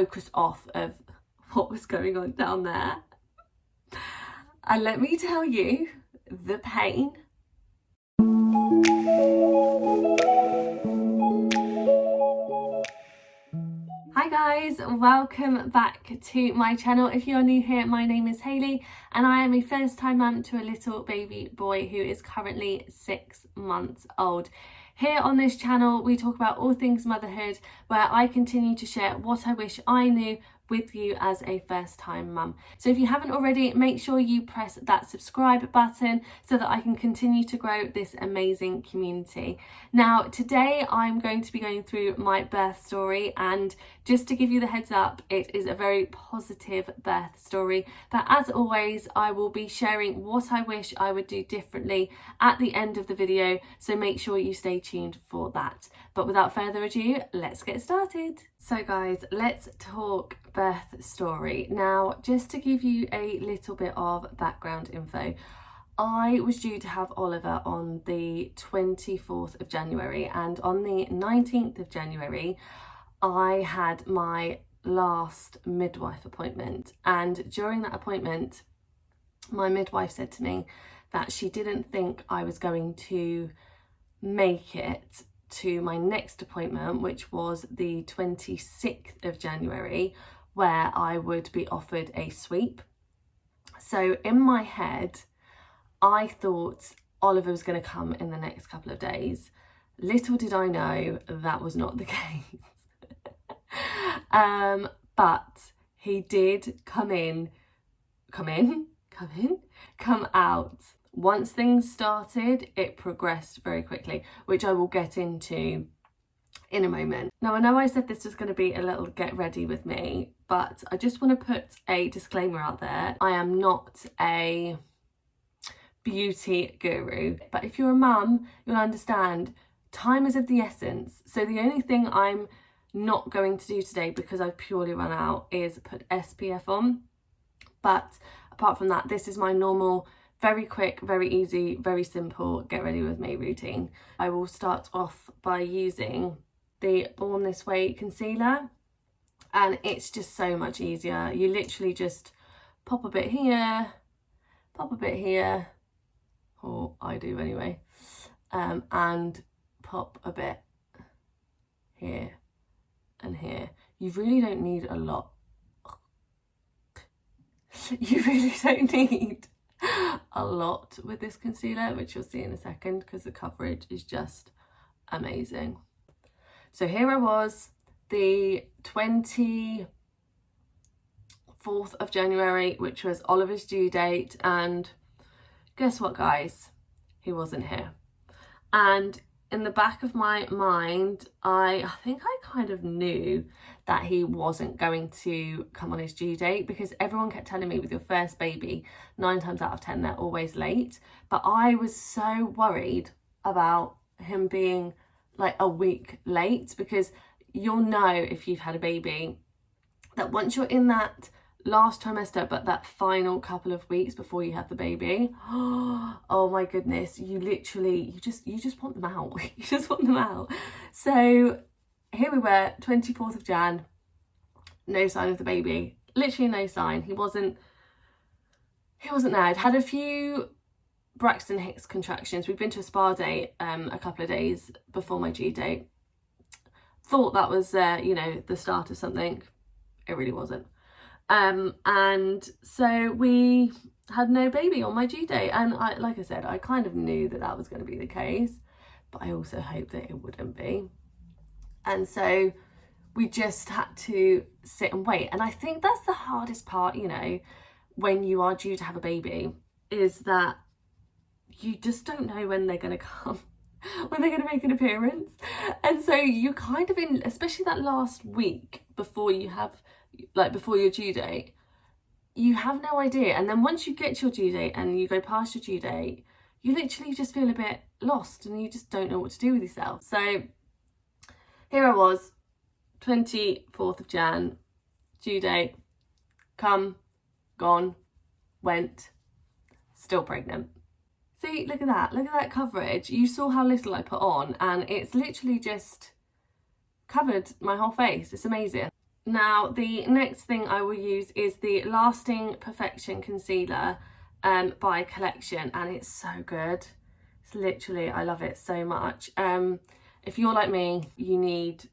focus off of what was going on down there. And let me tell you, the pain. Hi guys, welcome back to my channel. If you're new here, my name is Hayley and I am a first time mum to a little baby boy who is currently 6 months old. Here on this channel we talk about all things motherhood, where I continue to share what I wish I knew with you as a first time mum. So if you haven't already, make sure you press that subscribe button so that I can continue to grow this amazing community. Now today I'm going to be going through my birth story, and just to give you the heads up, it is a very positive birth story, but as always I will be sharing what I wish I would do differently at the end of the video, so make sure you stay tuned for that. But without further ado, let's get started. So guys, let's talk birth story. Now, just to give you a little bit of background info, I was due to have Oliver on the 24th of January, and on the 19th of January I had my last midwife appointment, and during that appointment my midwife said to me that she didn't think I was going to make it to my next appointment, which was the 26th of January, where I would be offered a sweep. So in my head I thought Oliver was going to come in the next couple of days. Little did I know that was not the case. But he did come out. Once things started, it progressed very quickly, which I will get into in a moment. Now, I know I said this was going to be a little get ready with me, but I just want to put a disclaimer out there. I am not a beauty guru, but if you're a mum, you'll understand time is of the essence. So the only thing I'm not going to do today, because I've purely run out, is put SPF on. But apart from that, this is my normal, very quick, very easy, very simple get ready with me routine. I will start off by using the Born This Way concealer, and it's just so much easier. You literally just pop a bit here, or I do anyway, and pop a bit here and here. You really don't need a lot. You really don't need a lot with this concealer, which you'll see in a second, because the coverage is just amazing. So here I was, the 24th of January, which was Oliver's due date, and guess what guys, he wasn't here. And in the back of my mind, I think I kind of knew that he wasn't going to come on his due date, because everyone kept telling me with your first baby, 9 times out of 10 they're always late. But I was so worried about him being like a week late, because you'll know if you've had a baby that once you're in that last trimester, but that final couple of weeks before you have the baby, oh my goodness, you just want them out. You just want them out. So here we were, 24th of Jan, no sign of the baby, literally no sign. He wasn't there. I'd had a few Braxton Hicks contractions. We'd been to a spa day a couple of days before my due date. Thought that was the start of something. It really wasn't. And so we had no baby on my due date, and like I said, I kind of knew that that was going to be the case, but I also hoped that it wouldn't be. And so we just had to sit and wait. And I think that's the hardest part, when you are due to have a baby, is that you just don't know when they're going to come, when they're going to make an appearance. And so you're kind of in, especially that last week before you have, before your due date, you have no idea. And then once you get to your due date and you go past your due date, you literally just feel a bit lost and you just don't know what to do with yourself. So here I was, 24th of Jan, due date, come, gone, went, still pregnant. See, look at that coverage. You saw how little I put on, and it's literally just covered my whole face. It's amazing. Now, the next thing I will use is the Lasting Perfection Concealer by Collection, and it's so good. It's literally, I love it so much. If you're like me, you need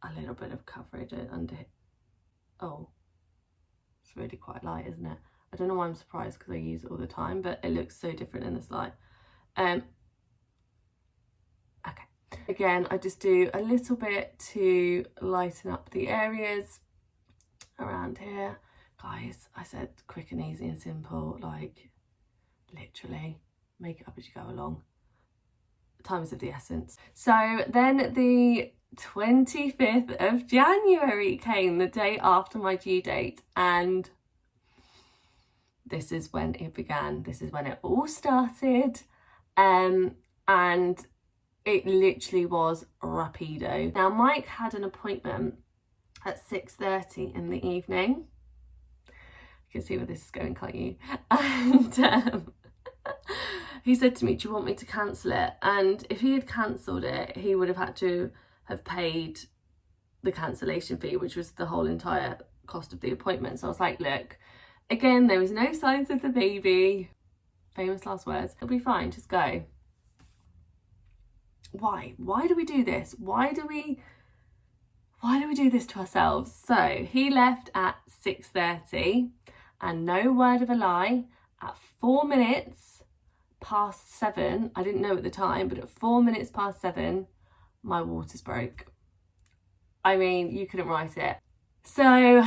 a little bit of coverage under it. Oh, it's really quite light, isn't it? I don't know why I'm surprised, because I use it all the time, but it looks so different in this light. Okay. Again, I just do a little bit to lighten up the areas around here. Guys, I said quick and easy and simple, like literally make it up as you go along. Time is of the essence. So then the 25th of January came, the day after my due date, and this is when it began. This is when it all started. And it literally was rapido. Now, Mike had an appointment at 6:30 in the evening. You can see where this is going, can't you? And he said to me, do you want me to cancel it? And if he had cancelled it, he would have had to have paid the cancellation fee, which was the whole entire cost of the appointment. So I was like, look, again, there was no signs of the baby. Famous last words. It'll be fine, just go. Why do we do this? Why do we do this to ourselves? So he left at 6:30, and no word of a lie, at 4 minutes past 7, I didn't know at the time, but at 4 minutes past 7, my waters broke. I mean, you couldn't write it. So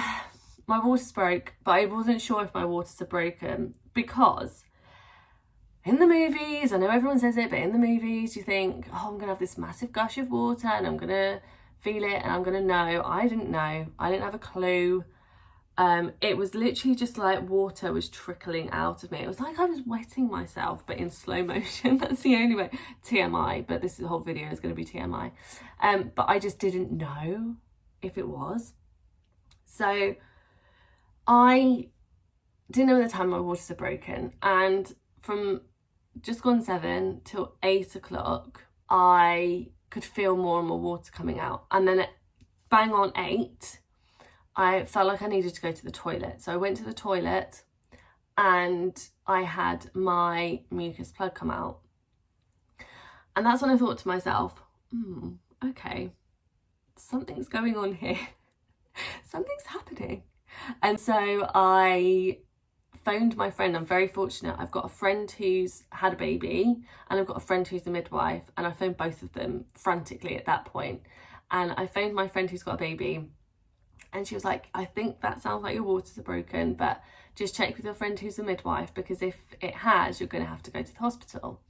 my waters broke, but I wasn't sure if my waters are broken, because in the movies, I know everyone says it, but in the movies you think, oh, I'm going to have this massive gush of water and I'm going to feel it and I'm going to know. I didn't know. I didn't have a clue. It was literally just like water was trickling out of me. It was like I was wetting myself, but in slow motion. That's the only way. TMI, but this whole video is going to be TMI. But I just didn't know if it was. So I didn't know at the time my waters are broken. And from just gone 7 till 8 o'clock, I could feel more and more water coming out. And then at bang on 8, I felt like I needed to go to the toilet. So I went to the toilet and I had my mucus plug come out. And that's when I thought to myself, okay, something's going on here. Something's happening. And so I phoned my friend. I'm very fortunate. I've got a friend who's had a baby and I've got a friend who's a midwife, and I phoned both of them frantically at that point. And I phoned my friend who's got a baby, and she was like, I think that sounds like your waters are broken, but just check with your friend who's a midwife, because if it has, you're going to have to go to the hospital.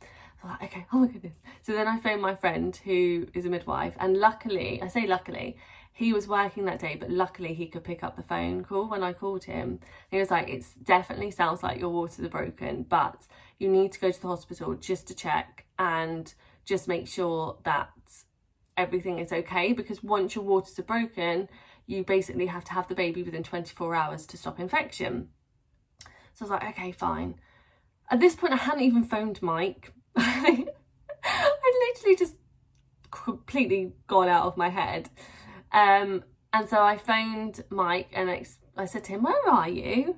So I'm like, okay, oh my goodness. So then I phoned my friend who is a midwife, and luckily, I say luckily, he was working that day, but luckily he could pick up the phone call when I called him. He was like, it definitely sounds like your waters are broken, but you need to go to the hospital just to check and just make sure that everything is okay, because once your waters are broken, you basically have to have the baby within 24 hours to stop infection. So I was like, okay, fine. At this point, I hadn't even phoned Mike. I literally just completely gone out of my head. And so I phoned Mike and I said to him, where are you?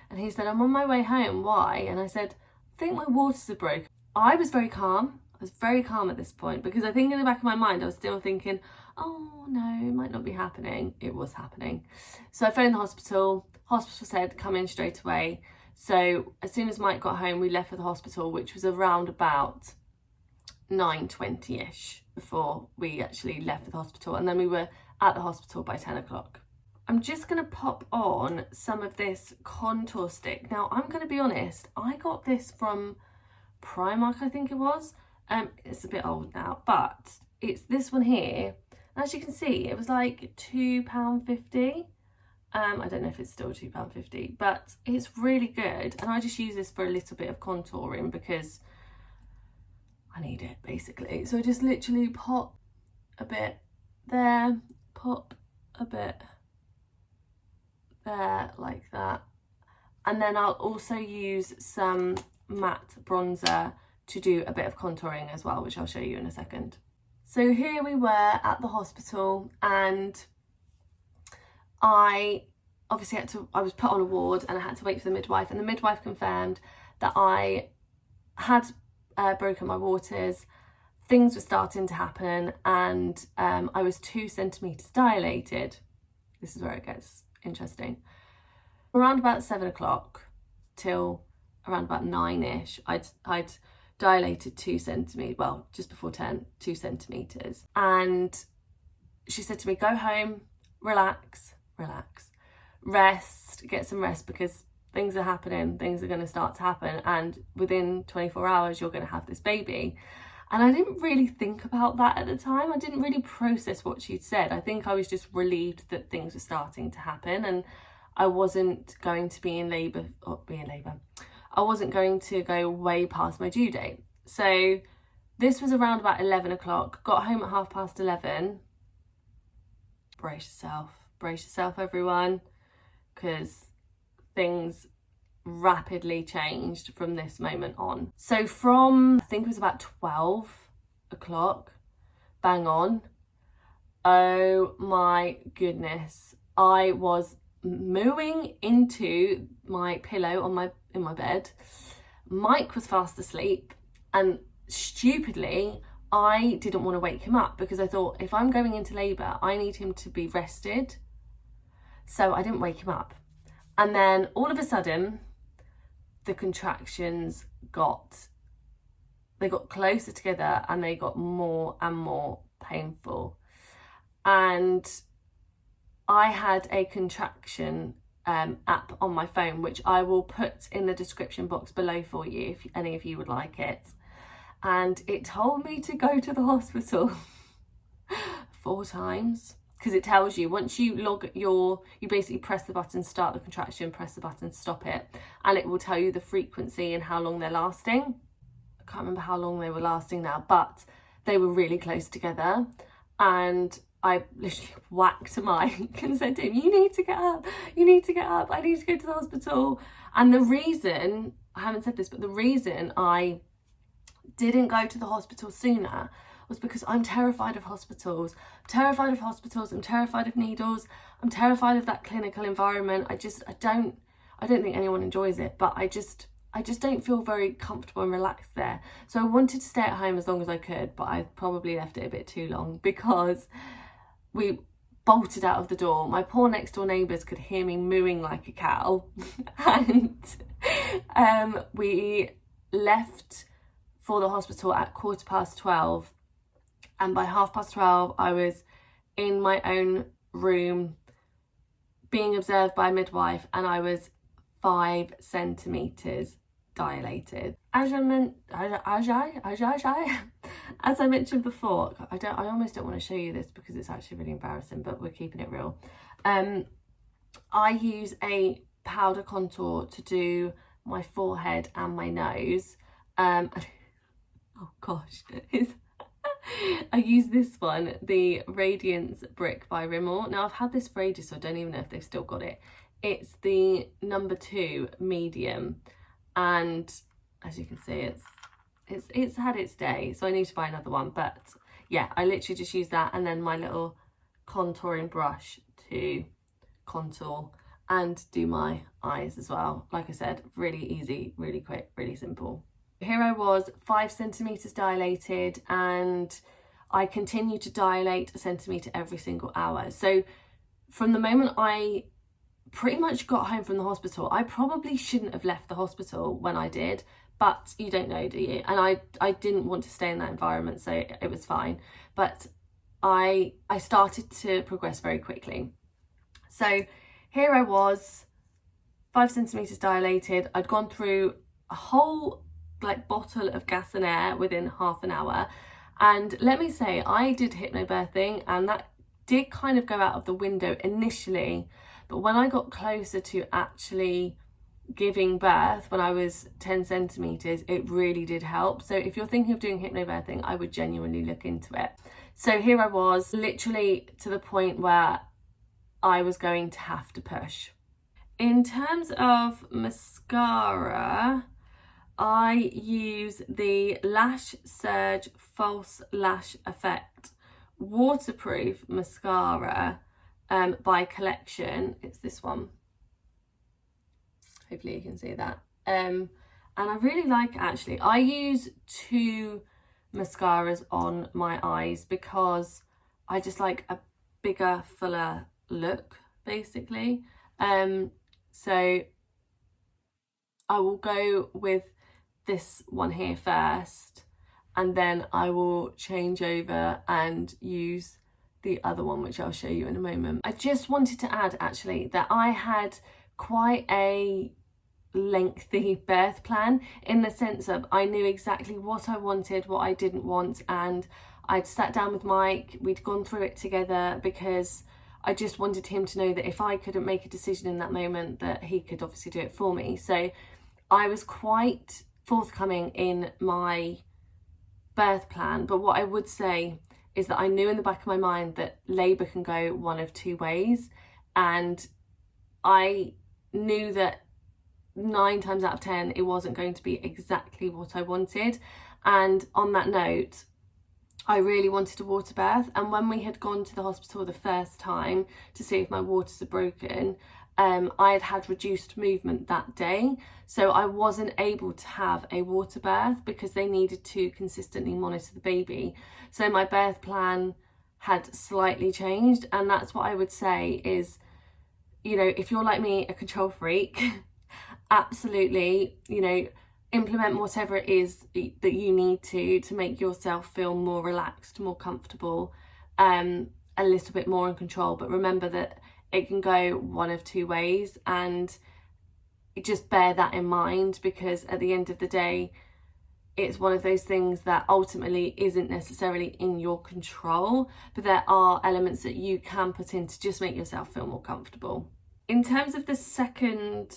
And he said, I'm on my way home. Why? And I said, I think my waters are broken. I was very calm. I was very calm at this point, because I think in the back of my mind, I was still thinking, oh no, it might not be happening. It was happening. So I phoned the hospital. Hospital said, come in straight away. So as soon as Mike got home, we left for the hospital, which was around about 9:20ish before we actually left for the hospital. And then we were at the hospital by 10 o'clock. I'm just going to pop on some of this contour stick. Now, I'm going to be honest, I got this from Primark, I think it was. It's a bit old now, but it's this one here. And as you can see, it was like £2.50. I don't know if it's still £2.50, but it's really good. And I just use this for a little bit of contouring because I need it, basically. So I just literally pop a bit there, pop a bit there, like that. And then I'll also use some matte bronzer to do a bit of contouring as well, which I'll show you in a second. So here we were at the hospital, and I obviously I was put on a ward and I had to wait for the midwife, and the midwife confirmed that I had broken my waters. Things were starting to happen, and I was 2 centimetres dilated. This is where it gets interesting. Around about 7 o'clock till around about 9ish, I'd dilated 2 centimetres, well, just before 10, 2 centimetres. And she said to me, go home, relax, rest, get some rest, because things are happening, things are going to start to happen, and within 24 hours you're going to have this baby. And I didn't really think about that at the time. I didn't really process what she'd said. I think I was just relieved that things were starting to happen, and I wasn't going to be in labour. I wasn't going to go way past my due date. So this was around about 11 o'clock. Got home at 11:30. Brace yourself everyone, because things rapidly changed from this moment on. So from, I think it was about 12 o'clock, bang on, oh my goodness, I was mooing into my pillow in my bed. Mike was fast asleep, and stupidly I didn't want to wake him up, because I thought, if I'm going into labour, I need him to be rested. So I didn't wake him up. And then all of a sudden, the contractions got closer together, and they got more and more painful. And I had a contraction app on my phone, which I will put in the description box below for you if any of you would like it. And it told me to go to the hospital 4 times, because it tells you, once you you basically press the button, start the contraction, press the button, stop it, and it will tell you the frequency and how long they're lasting. I can't remember how long they were lasting now, but they were really close together. And I literally whacked Mike and said to him, you need to get up, I need to go to the hospital. And the reason, I haven't said this, but the reason I didn't go to the hospital sooner was because I'm terrified of hospitals. I'm terrified of needles. I'm terrified of that clinical environment. I don't think anyone enjoys it, but I just don't feel very comfortable and relaxed there. So I wanted to stay at home as long as I could, but I probably left it a bit too long, because we bolted out of the door. My poor next door neighbours could hear me mooing like a cow. And we left for the hospital at 12:15. And by 12:30, I was in my own room being observed by a midwife, and I was 5 centimetres dilated. As I mentioned before, I almost don't want to show you this because it's actually really embarrassing, but we're keeping it real. I use a powder contour to do my forehead and my nose. Oh gosh, I use this one, the Radiance Brick by Rimmel. Now I've had this for ages, so I don't even know if they've still got it. It's the number 2 medium, and as you can see, it's had its day, so I need to buy another one. But yeah, I literally just use that, and then my little contouring brush to contour and do my eyes as well. Like I said, really easy, really quick, really simple. Here I was, 5 centimetres dilated, and I continue to dilate a centimetre every single hour. So from the moment I pretty much got home from the hospital, I probably shouldn't have left the hospital when I did, but you don't know, do you? And I didn't want to stay in that environment, so it was fine. But I started to progress very quickly. So here I was, 5 centimetres dilated. I'd gone through a whole bottle of gas and air within half an hour. And let me say, I did hypnobirthing, and that did kind of go out of the window initially. But when I got closer to actually giving birth, when I was 10 centimetres, it really did help. So if you're thinking of doing hypnobirthing, I would genuinely look into it. So here I was, literally to the point where I was going to have to push. In terms of mascara, I use the Lash Surge False Lash Effect waterproof mascara, by Collection. It's this one. Hopefully you can see that. And I really like it actually. I use 2 mascaras on my eyes because I just like a bigger, fuller look basically. So I will go with this one here first, and then I will change over and use the other one, which I'll show you in a moment. I just wanted to add actually that I had quite a lengthy birth plan, in the sense of I knew exactly what I wanted, what I didn't want, and I'd sat down with Mike, we'd gone through it together, because I just wanted him to know that if I couldn't make a decision in that moment, that he could obviously do it for me. So I was quite forthcoming in my birth plan, but what I would say is that I knew in the back of my mind that labour can go one of 2 ways, and I knew that 9 times out of 10 it wasn't going to be exactly what I wanted. And on that note, I really wanted a water birth, and when we had gone to the hospital the first time to see if my waters had broken, I had reduced movement that day, so I wasn't able to have a water birth because they needed to consistently monitor the baby. So my birth plan had slightly changed, and that's what I would say is, you know, if you're like me, a control freak, absolutely, you know, implement whatever it is that you need to make yourself feel more relaxed, more comfortable, a little bit more in control. But remember that it can go one of 2 ways, and just bear that in mind, because at the end of the day, it's one of those things that ultimately isn't necessarily in your control, but there are elements that you can put in to just make yourself feel more comfortable. In terms of the second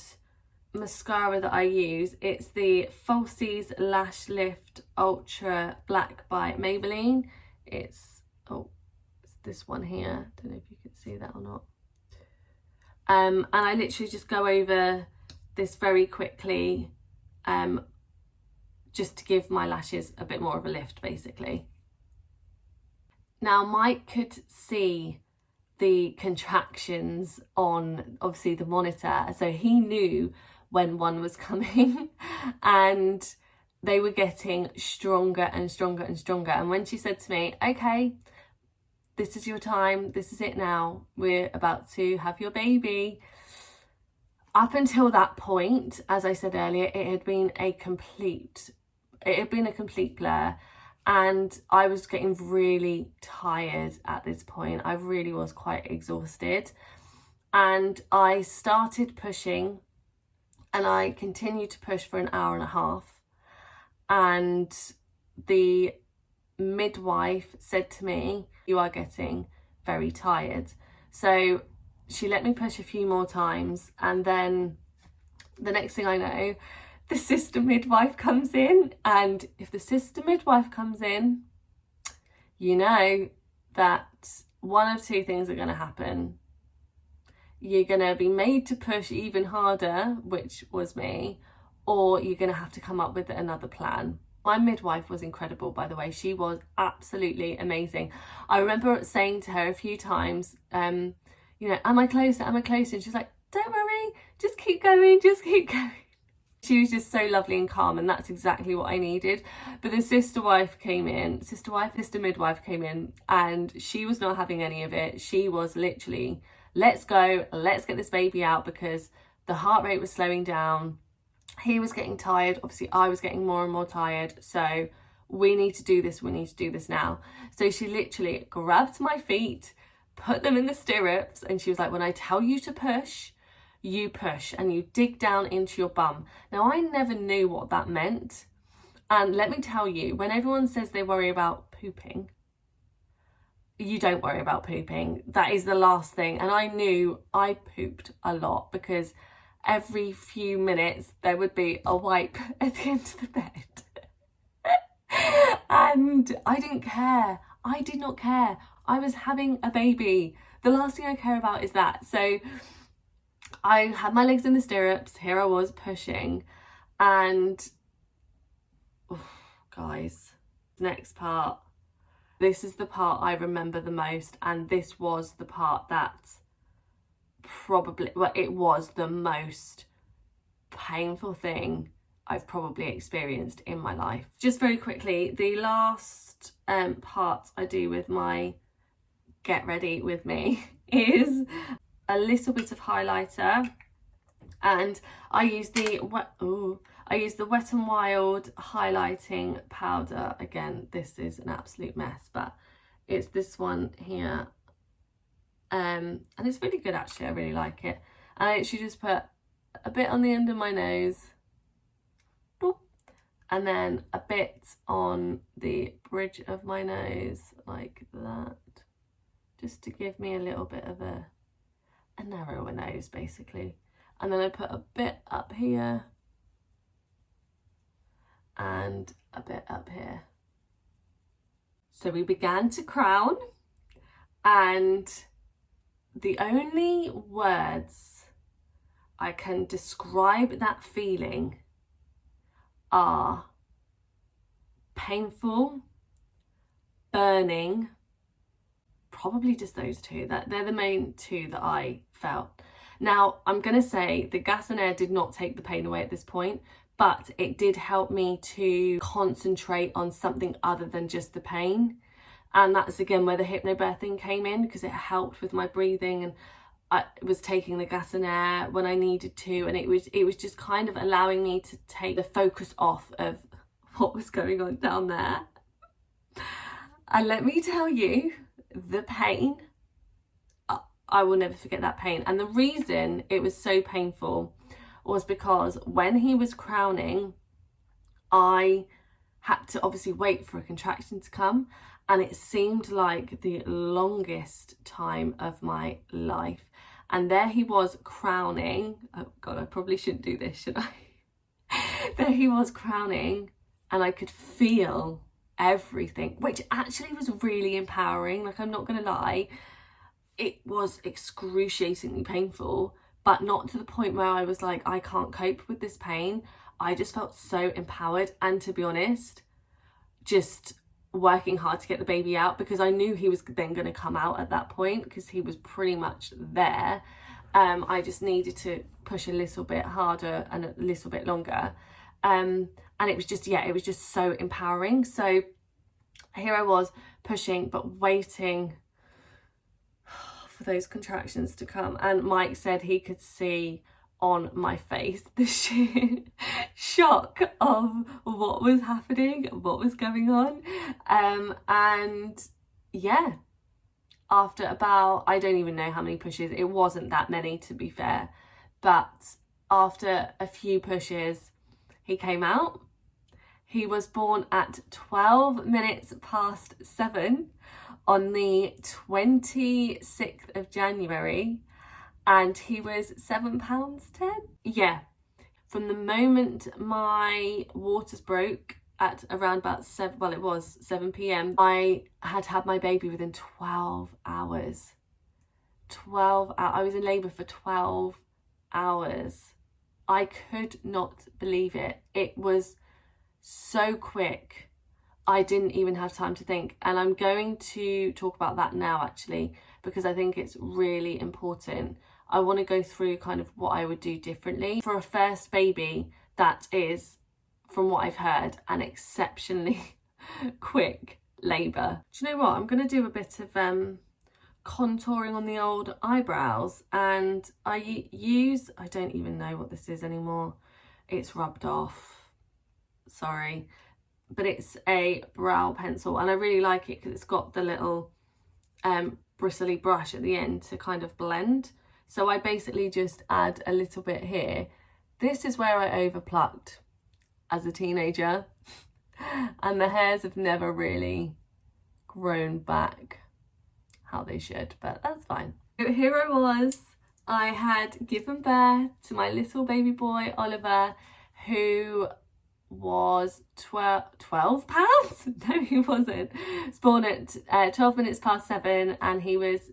mascara that I use, it's the Falsies Lash Lift Ultra Black by Maybelline. It's this one here. Don't know if you can see that or not. And I literally just go over this very quickly, just to give my lashes a bit more of a lift basically. Now Mike could see the contractions on obviously the monitor, so he knew when one was coming and they were getting stronger and stronger and stronger. And when she said to me, okay, this is your time, this is it now, we're about to have your baby. Up until that point, as I said earlier, it had been a complete blur, and I was getting really tired at this point. I really was quite exhausted, and I started pushing, and I continued to push for an hour and a half, and the midwife said to me, you are getting very tired. So she let me push a few more times, and then the next thing I know, the sister midwife comes in, and if the sister midwife comes in, you know that one of 2 things are going to happen. You're going to be made to push even harder, which was me, or you're going to have to come up with another plan. My midwife was incredible, by the way. She was absolutely amazing. I remember saying to her a few times, you know, am I closer? Am I closer? And she's like, don't worry, just keep going, just keep going. She was just so lovely and calm, and that's exactly what I needed. But the sister midwife came in, and she was not having any of it. She was literally, let's go, let's get this baby out, because the heart rate was slowing down. He was getting tired. Obviously, I was getting more and more tired. So we need to do this. We need to do this now. So she literally grabbed my feet, put them in the stirrups, and she was like, when I tell you to push, you push, and you dig down into your bum. Now, I never knew what that meant. And let me tell you, when everyone says they worry about pooping, you don't worry about pooping. That is the last thing. And I knew I pooped a lot, because every few minutes there would be a wipe at the end of the bed. And I didn't care. I did not care. I was having a baby. The last thing I care about is that. So I had my legs in the stirrups. Here I was pushing. And guys, next part. This is the part I remember the most. And this was the part that probably, well, it was the most painful thing I've probably experienced in my life. Just very quickly, the last part I do with my get ready with me is a little bit of highlighter, and I use the Wet n Wild highlighting powder. Again, this is an absolute mess, but it's this one here, and it's really good actually. I really like it. And I actually just put a bit on the end of my nose, and then a bit on the bridge of my nose like that, just to give me a little bit of a narrower nose basically. And then I put a bit up here and a bit up here. So we began to crown, and the only words I can describe that feeling are painful, burning, probably just those two. They're the main two that I felt. Now, I'm going to say the gas and air did not take the pain away at this point, but it did help me to concentrate on something other than just the pain. And that's again where the hypnobirthing came in, because it helped with my breathing, and I was taking the gas and air when I needed to, and it was just kind of allowing me to take the focus off of what was going on down there. And let me tell you, the pain, I will never forget that pain. And the reason it was so painful was because when he was crowning, I had to obviously wait for a contraction to come, and it seemed like the longest time of my life. And there he was crowning. Oh God, I probably shouldn't do this, should I? There he was crowning, and I could feel everything, which actually was really empowering. Like, I'm not gonna lie, it was excruciatingly painful, but not to the point where I was like, I can't cope with this pain. I just felt so empowered, and to be honest, just working hard to get the baby out, because I knew he was then going to come out at that point, because he was pretty much there. I just needed to push a little bit harder and a little bit longer, and it was just, yeah, it was just so empowering. So here I was pushing but waiting for those contractions to come, and Mike said he could see on my face the sheer shock of what was happening, what was going on. And yeah, after about, I don't even know how many pushes, it wasn't that many to be fair, but after a few pushes, he came out. He was born at 12 minutes past 7 on the 26th of January. And he was £7.10. Yeah, from the moment my waters broke at around about 7 p.m, I had had my baby within 12 hours. 12 hours. I was in labour for 12 hours. I could not believe it. It was so quick. I didn't even have time to think. And I'm going to talk about that now, actually, because I think it's really important. I want to go through kind of what I would do differently for a first baby. That is, from what I've heard, an exceptionally quick labour. Do you know what? I'm going to do a bit of contouring on the old eyebrows, and I don't even know what this is anymore. It's rubbed off, sorry, but it's a brow pencil, and I really like it because it's got the little bristly brush at the end to kind of blend. So I basically just add a little bit here. This is where I overplucked as a teenager, and the hairs have never really grown back how they should, but that's fine. So here I was. I had given birth to my little baby boy, Oliver, who was 12 pounds? No, he wasn't. He was born at 12 minutes past 7, and he was,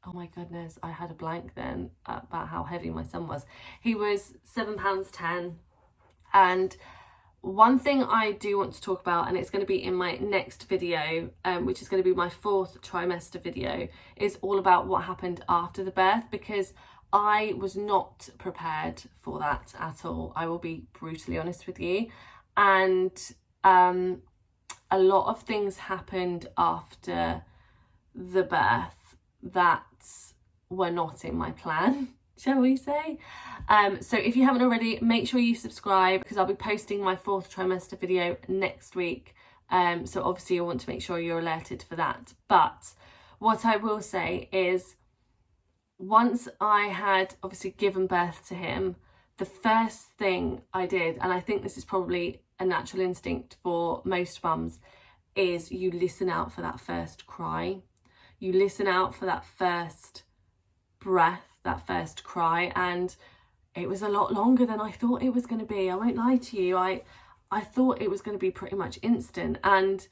oh my goodness, I had a blank then about how heavy my son was. He was £7.10, and one thing I do want to talk about, and it's going to be in my next video, which is going to be my 4th trimester video, is all about what happened after the birth, because I was not prepared for that at all. I will be brutally honest with you. And a lot of things happened after the birth that were not in my plan, shall we say. So if you haven't already, make sure you subscribe, because I'll be posting my 4th trimester video next week. So obviously you'll want to make sure you're alerted for that. But what I will say is, once I had obviously given birth to him, the first thing I did, and I think this is probably a natural instinct for most mums, is you listen out for that first cry. You listen out for that first breath, that first cry. And it was a lot longer than I thought it was going to be. I won't lie to you. I thought it was going to be pretty much instant, and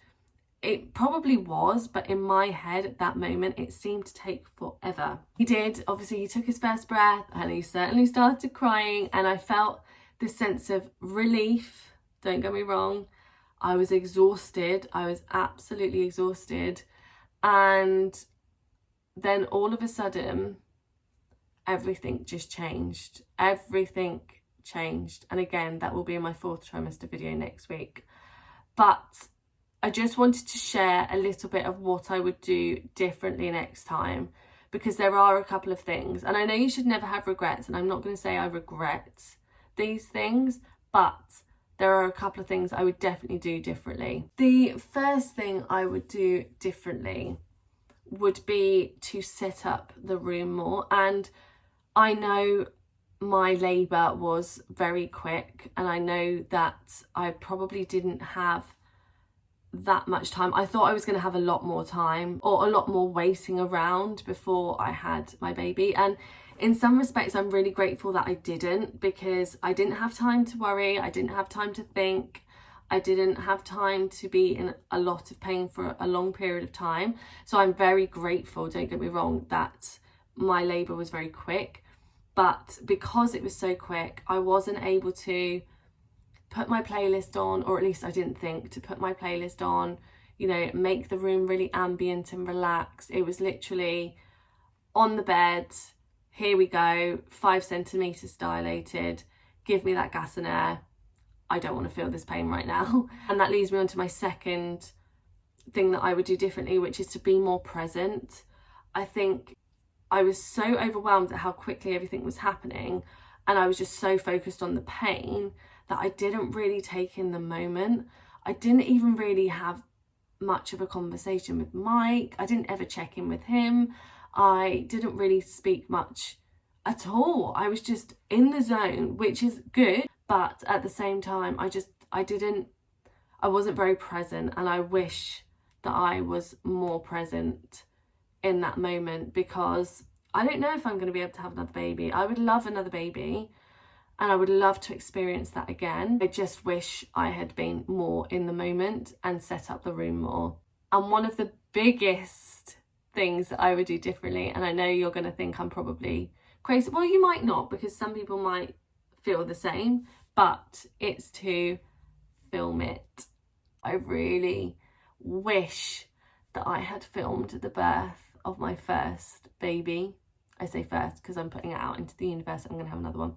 it probably was, but in my head at that moment it seemed to take forever. He did. Obviously he took his first breath and he certainly started crying, and I felt this sense of relief. Don't get me wrong, I was exhausted. I was absolutely exhausted. And then all of a sudden everything just changed. Everything changed. And again, that will be in my 4th trimester video next week. But I just wanted to share a little bit of what I would do differently next time, because there are a couple of things. And I know you should never have regrets, and I'm not going to say I regret these things, but there are a couple of things I would definitely do differently. The first thing I would do differently would be to set up the room more. And I know my labour was very quick, and I know that I probably didn't have that much time. I thought I was going to have a lot more time, or a lot more waiting around before I had my baby. And in some respects I'm really grateful that I didn't, because I didn't have time to worry, I didn't have time to think, I didn't have time to be in a lot of pain for a long period of time. So I'm very grateful, don't get me wrong, that my labour was very quick. But because it was so quick, I wasn't able to put my playlist on, or at least I didn't think to put my playlist on, you know, make the room really ambient and relaxed. It was literally on the bed, here we go, 5 centimetres dilated, give me that gas and air. I don't want to feel this pain right now. And that leads me on to my second thing that I would do differently, which is to be more present. I think I was so overwhelmed at how quickly everything was happening, and I was just so focused on the pain that I didn't really take in the moment. I didn't even really have much of a conversation with Mike. I didn't ever check in with him. I didn't really speak much at all. I was just in the zone, which is good, but at the same time I wasn't very present, and I wish that I was more present in that moment, because I don't know if I'm going to be able to have another baby. I would love another baby, and I would love to experience that again. I just wish I had been more in the moment and set up the room more. And one of the biggest things that I would do differently, and I know you're going to think I'm probably crazy, well, you might not, because some people might feel the same, but it's to film it. I really wish that I had filmed the birth of my first baby. I say first because I'm putting it out into the universe. I'm going to have another one.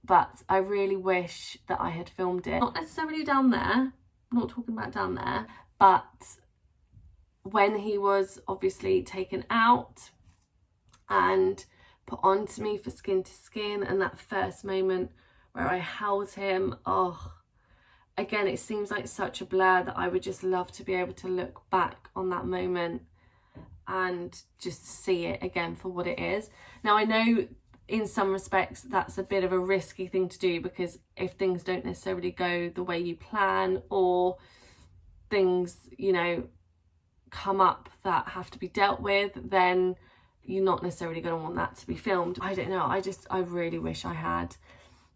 But I really wish that I had filmed it. Not necessarily down there. I'm not talking about down there. But when he was obviously taken out and put onto me for skin to skin, and that first moment where I held him, oh, again, it seems like such a blur that I would just love to be able to look back on that moment and just see it again for what it is. Now, I know in some respects that's a bit of a risky thing to do, because if things don't necessarily go the way you plan, or things, you know, come up that have to be dealt with, then you're not necessarily going to want that to be filmed. I don't know, I really wish I had.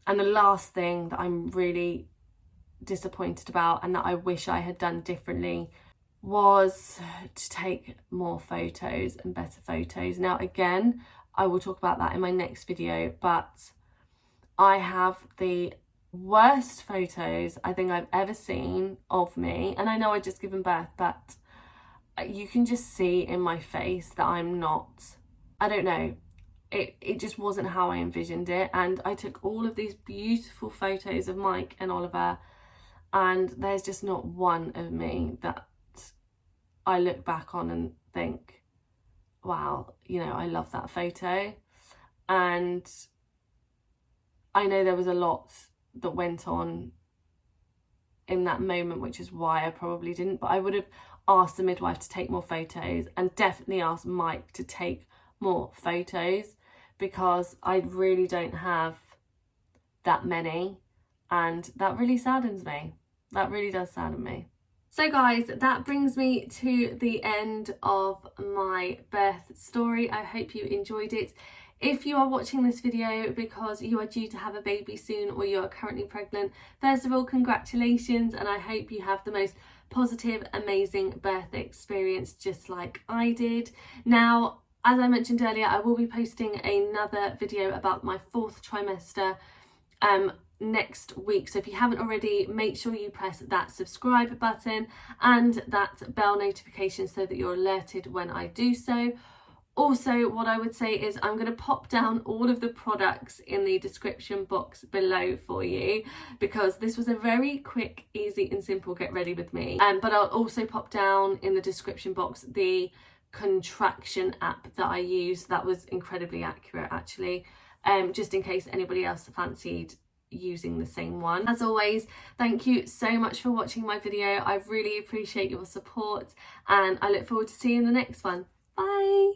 And the last thing that I'm really disappointed about, and that I wish I had done differently, was to take more photos and better photos. Now, again, I will talk about that in my next video, but I have the worst photos I think I've ever seen of me, and I know I'd just given birth, but you can just see in my face that I'm not, I don't know, it just wasn't how I envisioned it. And I took all of these beautiful photos of Mike and Oliver, and there's just not one of me that I look back on and think, wow, you know, I love that photo. And I know there was a lot that went on in that moment, which is why I probably didn't, but I would have asked the midwife to take more photos, and definitely asked Mike to take more photos, because I really don't have that many, and that really saddens me. That really does sadden me. So guys, that brings me to the end of my birth story. I hope you enjoyed it. If you are watching this video because you are due to have a baby soon, or you are currently pregnant, first of all, congratulations, and I hope you have the most positive, amazing birth experience just like I did. Now, as I mentioned earlier, I will be posting another video about my 4th trimester next week, so if you haven't already, make sure you press that subscribe button and that bell notification so that you're alerted when I do so. Also, what I would say is I'm going to pop down all of the products in the description box below for you, because this was a very quick, easy and simple get ready with me. But I'll also pop down in the description box the contraction app that I used. That was incredibly accurate actually, just in case anybody else fancied using the same one. As always, thank you so much for watching my video. I really appreciate your support, and I look forward to seeing you in the next one. Bye.